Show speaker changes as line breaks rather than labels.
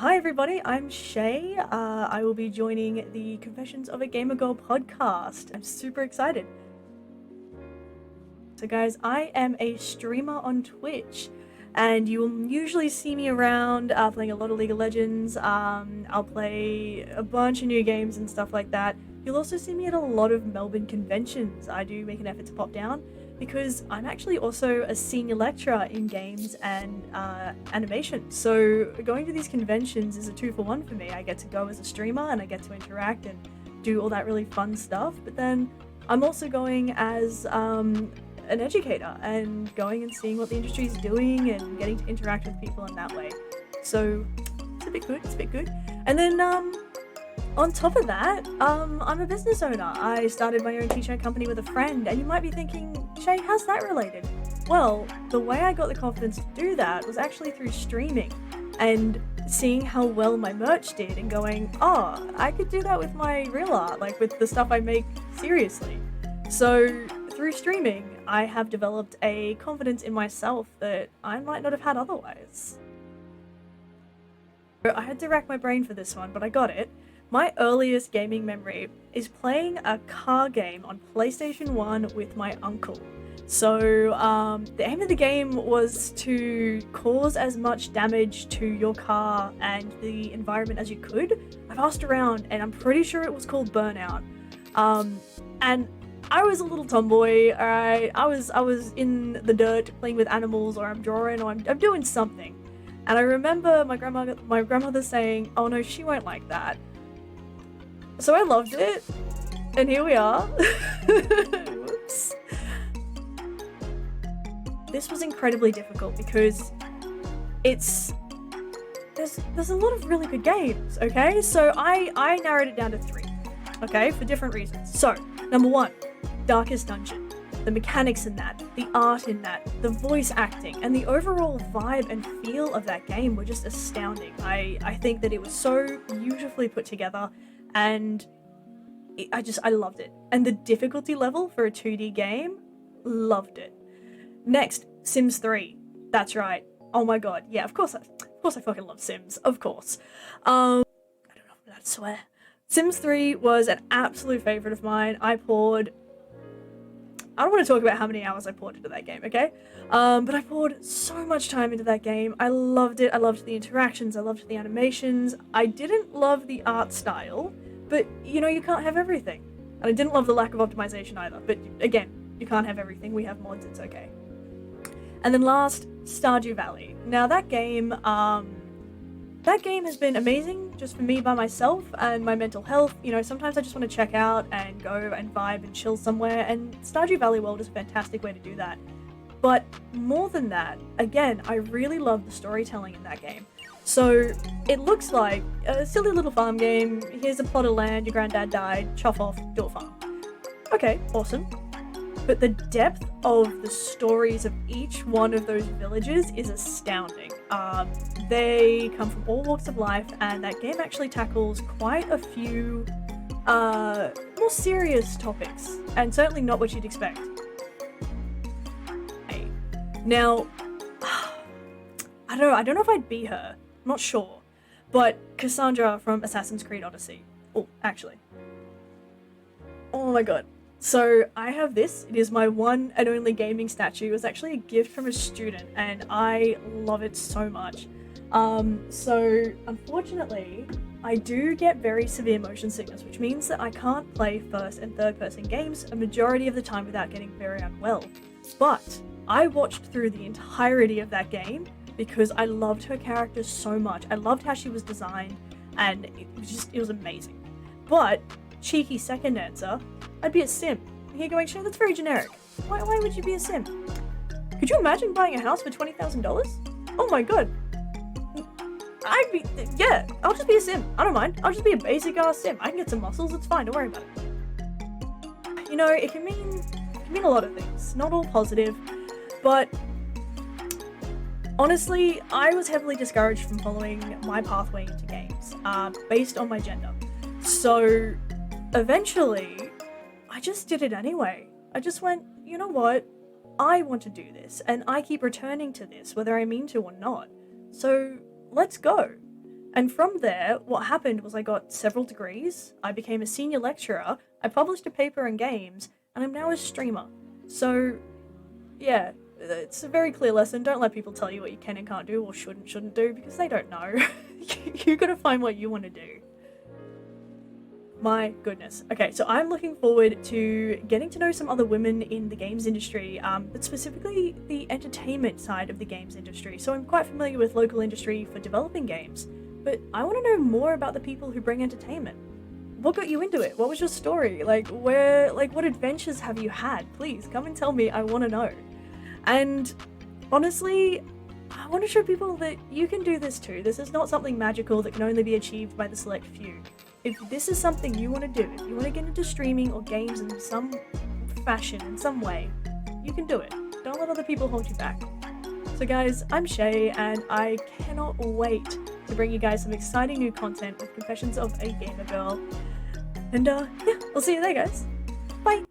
Hi everybody, I'm Shay. I will be joining the Confessions of a Gamer Girl podcast. I'm super excited. So guys, I am a streamer on Twitch, and you will usually see me around playing a lot of League of Legends. I'll play a bunch of new games and stuff like that. You'll also see me at a lot of Melbourne conventions. I do make an effort to pop down because I'm actually also a senior lecturer in games and animation. So going to these conventions is a 2-for-1 for me. I get to go as a streamer and I get to interact and do all that really fun stuff. But then I'm also going as an educator and going and seeing what the industry is doing and getting to interact with people in that way. So it's a bit good. And then on top of that, I'm a business owner. I started my own t-shirt company with a friend, and you might be thinking, Shay, how's that related? Well, the way I got the confidence to do that was actually through streaming and seeing how well my merch did and going, oh, I could do that with my real art, like with the stuff I make seriously. So through streaming, I have developed a confidence in myself that I might not have had otherwise. I had to rack my brain for this one, but I got it. My earliest gaming memory is playing a car game on PlayStation 1 with my uncle. So the aim of the game was to cause as much damage to your car and the environment as you could. I've asked around and I'm pretty sure it was called Burnout. And I was a little tomboy, alright? I was in the dirt playing with animals, or I'm drawing, or I'm doing something. And I remember my grandmother saying, oh no, she won't like that. So I loved it, and here we are. Whoops. This was incredibly difficult because there's a lot of really good games, okay? So I narrowed it down to 3, okay, for different reasons. So, number 1, Darkest Dungeon. The mechanics in that, the art in that, the voice acting, and the overall vibe and feel of that game were just astounding. I think that it was so beautifully put together, and I loved it. And the difficulty level for a 2D game, loved it. Next, Sims 3. That's right. Oh my god. Yeah, of course I fucking love Sims. Of course. I don't know if I'm allowed to swear. Sims 3 was an absolute favorite of mine. I don't want to talk about how many hours I poured into that game, okay? But I poured so much time into that game. I loved it. I loved the interactions. I loved the animations. I didn't love the art style, but you know, you can't have everything. And I didn't love the lack of optimization either. But again, you can't have everything. We have mods, it's okay. And then last, Stardew Valley. Now that game has been amazing just for me by myself and my mental health. You know, sometimes I just want to check out and go and vibe and chill somewhere, and Stardew Valley World is a fantastic way to do that. But more than that, again, I really love the storytelling in that game. So it looks like a silly little farm game. Here's a plot of land, your granddad died, chop off, do a farm. Okay, awesome. But the depth of the stories of each one of those villages is astounding. They come from all walks of life, and that game actually tackles quite a few more serious topics, and certainly not what you'd expect. Now, I don't know if I'd be her, I'm not sure, but Cassandra from Assassin's Creed Odyssey. Oh, actually. Oh my god. So I have this. It is my one and only gaming statue. It was actually a gift from a student, and I love it so much. So unfortunately, I do get very severe motion sickness, which means that I can't play first and third person games a majority of the time without getting very unwell. But I watched through the entirety of that game because I loved her character so much. I loved how she was designed, and it was amazing. But cheeky second answer, I'd be a sim. And you're going, sure, that's very generic. Why would you be a sim? Could you imagine buying a house for $20,000? Oh my god. Yeah, I'll just be a sim. I don't mind. I'll just be a basic ass sim. I can get some muscles, it's fine, don't worry about it. You know, it can mean a lot of things. Not all positive, but honestly, I was heavily discouraged from following my pathway into games, based on my gender. So eventually, I just did it anyway. I just went, you know what? I want to do this, and I keep returning to this, whether I mean to or not. So let's go. And from there, what happened was I got several degrees, I became a senior lecturer, I published a paper in games, and I'm now a streamer. So, yeah, it's a very clear lesson. Don't let people tell you what you can and can't do, or shouldn't do, because they don't know. You gotta find what you want to do. My goodness. Okay, so I'm looking forward to getting to know some other women in the games industry, but specifically the entertainment side of the games industry. So I'm quite familiar with local industry for developing games, but I want to know more about the people who bring entertainment. What got you into it? What was your story? What adventures have you had? Please come and tell me. I want to know. And honestly, I want to show people that you can do this too. This is not something magical that can only be achieved by the select few. If this is something you want to do, if you want to get into streaming or games in some fashion, in some way, you can do it. Don't let other people hold you back. So guys, I'm Shaye, and I cannot wait to bring you guys some exciting new content with Confessions of a Gamer Girl. And yeah, we'll see you there, guys. Bye!